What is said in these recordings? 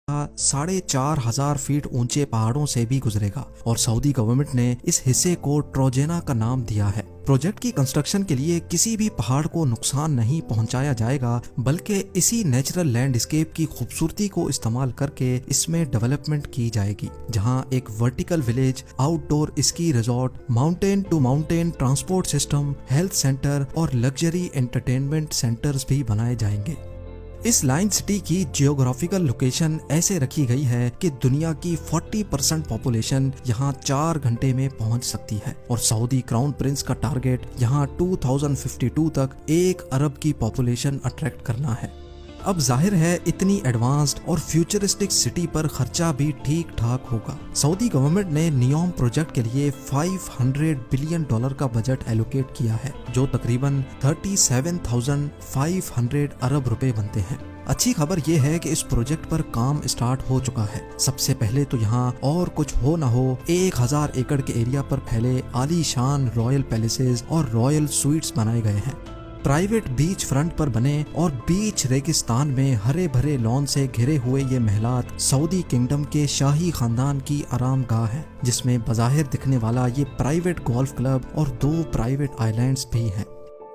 4,500 feet ऊंचे पहाड़ों से भी गुजरेगा और सऊदी गवर्नमेंट ने इस हिस्से को ट्रोजेना का नाम दिया है। प्रोजेक्ट की कंस्ट्रक्शन के लिए किसी भी पहाड़ को नुकसान नहीं पहुंचाया जाएगा, बल्कि इसी नेचुरल लैंडस्केप की खूबसूरती को इस्तेमाल करके इसमें डेवलपमेंट की जाएगी, जहां एक vertical village, outdoor ski resort, mountain to mountain transport system, health centre और लग्जरी एंटरटेनमेंट सेंटर्स भी बनाए जाएंगे। इस लाइन सिटी की जियोग्राफिकल लोकेशन ऐसे रखी गई है कि दुनिया की 40% पॉपुलेशन यहाँ 4 घंटे में पहुँच सकती है और सऊदी क्राउन प्रिंस का टारगेट यहाँ 2052 तक 1 अरब की पॉपुलेशन अट्रैक्ट करना है। अब जाहिर है इतनी एडवांस्ड और फ्यूचरिस्टिक सिटी पर खर्चा भी ठीक ठाक होगा। सऊदी गवर्नमेंट ने नियोम प्रोजेक्ट के लिए $500 बिलियन का बजट एलोकेट किया है, जो तकरीबन 37,500 अरब रुपए बनते हैं। अच्छी खबर यह है कि इस प्रोजेक्ट पर काम स्टार्ट हो चुका है। सबसे पहले तो यहाँ और कुछ हो ना हो 1000 एकड़ के एरिया पर फैले आलीशान रॉयल पैलेसेस और रॉयल स्वीट्स बनाए गए हैं। प्राइवेट बीच फ्रंट पर बने और बीच रेगिस्तान में हरे भरे लॉन से घिरे हुए ये महलात सऊदी किंगडम के शाही खानदान की आरामगाह है, जिसमें बज़ाहिर दिखने वाला ये प्राइवेट गोल्फ क्लब और 2 प्राइवेट आइलैंड्स भी हैं।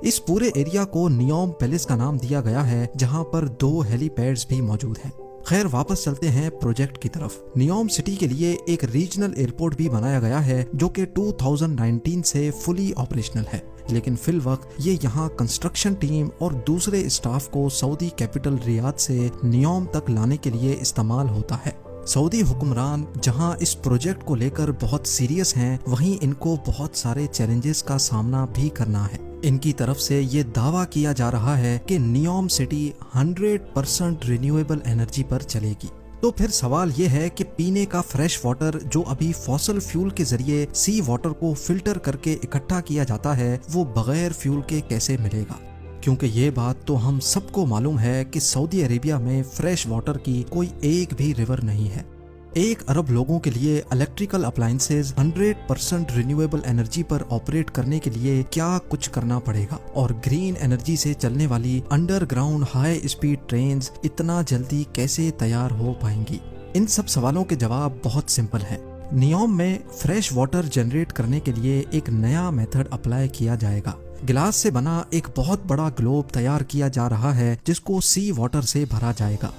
इस पूरे एरिया को नियोम पैलेस का नाम दिया गया है, जहां पर 2 हेलीपैड्स भी मौजूद हैं। खैर, वापस चलते हैं प्रोजेक्ट की तरफ। नियोम सिटी के लिए एक रीजनल एयरपोर्ट भी बनाया गया है, जो कि 2019 से फुली ऑपरेशनल है, लेकिन फिल वक्त ये यहाँ कंस्ट्रक्शन टीम और दूसरे स्टाफ को सऊदी कैपिटल रियाद से नियोम तक लाने के लिए इस्तेमाल होता है। सऊदी हुक्मरान जहाँ इस प्रोजेक्ट को लेकर बहुत सीरियस हैं, वहीं इनको बहुत सारे चैलेंजेस का सामना भी करना है। इनकी तरफ से ये दावा किया जा रहा है कि नियोम सिटी 100% रिन्यूएबल एनर्जी पर चलेगी। तो फिर सवाल ये है कि पीने का फ्रेश वाटर जो अभी फॉसल फ्यूल के जरिए सी वाटर को फिल्टर करके इकट्ठा किया जाता है, वो बगैर फ्यूल के कैसे मिलेगा? क्योंकि ये बात तो हम सबको मालूम है कि सऊदी अरेबिया में फ्रेश वाटर की कोई एक भी रिवर नहीं है। 1 अरब लोगों के लिए इलेक्ट्रिकल अप्लायंसेज 100% रिन्यूएबल एनर्जी पर ऑपरेट करने के लिए क्या कुछ करना पड़ेगा, और ग्रीन एनर्जी से चलने वाली अंडरग्राउंड हाई स्पीड ट्रेन्स इतना जल्दी कैसे तैयार हो पाएंगी? इन सब सवालों के जवाब बहुत सिंपल हैं। नियोम में फ्रेश वाटर जनरेट करने के लिए एक नया मेथड अप्लाई किया जाएगा। गिलास से बना एक बहुत बड़ा ग्लोब तैयार किया जा रहा है, जिसको सी वाटर से भरा जाएगा।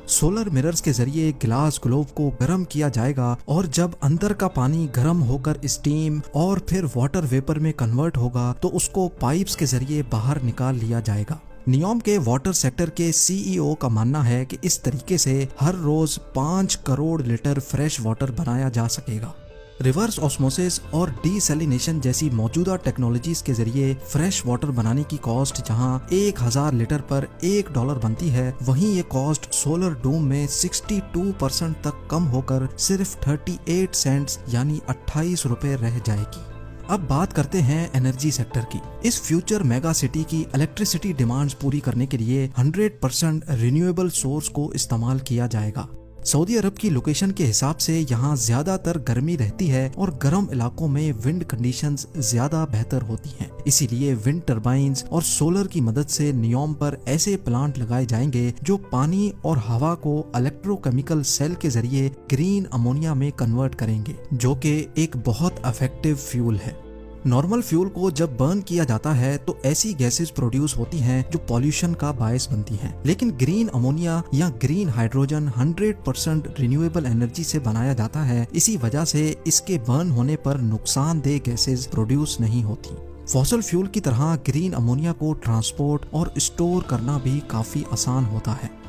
सोलर मिरर्स के जरिए गिलास ग्लोब को गर्म किया जाएगा और जब अंदर का पानी गर्म होकर स्टीम और फिर वाटर वेपर में कन्वर्ट होगा तो उसको पाइप्स के जरिए बाहर निकाल लिया जाएगा। नियोम के वाटर सेक्टर के सीईओ का मानना है कि इस तरीके से हर रोज 5 करोड़ लीटर फ्रेश वाटर बनाया जा सकेगा। रिवर्स ऑस्मोसिस और डीसैलिनेशन जैसी मौजूदा टेक्नोलॉजीज के जरिए फ्रेश वाटर बनाने की कॉस्ट जहां 1000 लीटर पर $1 बनती है, वहीं ये कॉस्ट सोलर डूम में 62% तक कम होकर सिर्फ 38 सेंट्स यानी 28 रुपए रह जाएगी। अब बात करते हैं एनर्जी सेक्टर की। इस फ्यूचर मेगा सिटी की इलेक्ट्रिसिटी डिमांड्स पूरी करने के लिए 100% रिन्यूएबल सोर्स को इस्तेमाल किया जाएगा। सऊदी अरब की लोकेशन के हिसाब से यहाँ ज्यादातर गर्मी रहती है और गर्म इलाकों में विंड कंडीशंस ज्यादा बेहतर होती हैं। इसीलिए विंड टरबाइंस और सोलर की मदद से नियोम पर ऐसे प्लांट लगाए जाएंगे जो पानी और हवा को इलेक्ट्रोकेमिकल सेल के जरिए ग्रीन अमोनिया में कन्वर्ट करेंगे, जो कि एक बहुत इफेक्टिव फ्यूल है। नॉर्मल फ्यूल को जब बर्न किया जाता है तो ऐसी गैसेस प्रोड्यूस होती हैं जो पॉल्यूशन का बायस बनती हैं, लेकिन ग्रीन अमोनिया या ग्रीन हाइड्रोजन 100% रिन्यूएबल एनर्जी से बनाया जाता है। इसी वजह से इसके बर्न होने पर नुकसानदेह गैसेस प्रोड्यूस नहीं होती। फॉसल फ्यूल की तरह ग्रीन अमोनिया को ट्रांसपोर्ट और स्टोर करना भी काफी आसान होता है।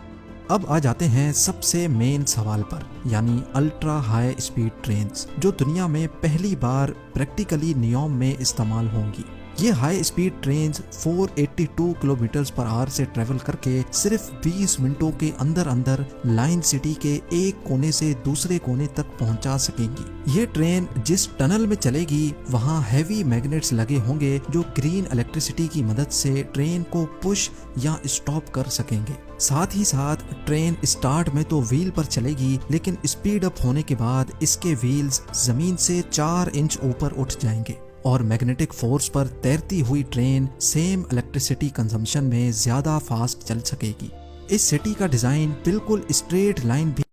अब आ जाते हैं सबसे मेन सवाल पर, यानी अल्ट्रा हाई स्पीड ट्रेन्स, जो दुनिया में पहली बार प्रैक्टिकली नियोम में इस्तेमाल होंगी। ये high speed trains 482 kilometre per hour से ट्रेवल करके सिर्फ 20 मिनटों के अंदर अंदर लाइन सिटी के एक कोने से दूसरे कोने तक पहुंचा सकेंगी। ये ट्रेन जिस टनल में चलेगी वहाँ हैवी मैग्नेट्स लगे होंगे जो ग्रीन इलेक्ट्रिसिटी की मदद से ट्रेन को पुश या स्टॉप कर सकेंगे। साथ ही साथ ट्रेन स्टार्ट में तो व्हील पर चलेगी, लेकिन स्पीड अप होने के बाद इसके व्हील्स जमीन से 4 इंच ऊपर उठ जाएंगे और मैग्नेटिक फोर्स पर तैरती हुई ट्रेन सेम इलेक्ट्रिसिटी कंजम्पशन में ज्यादा फास्ट चल सकेगी। इस सिटी का डिजाइन बिल्कुल स्ट्रेट लाइन भी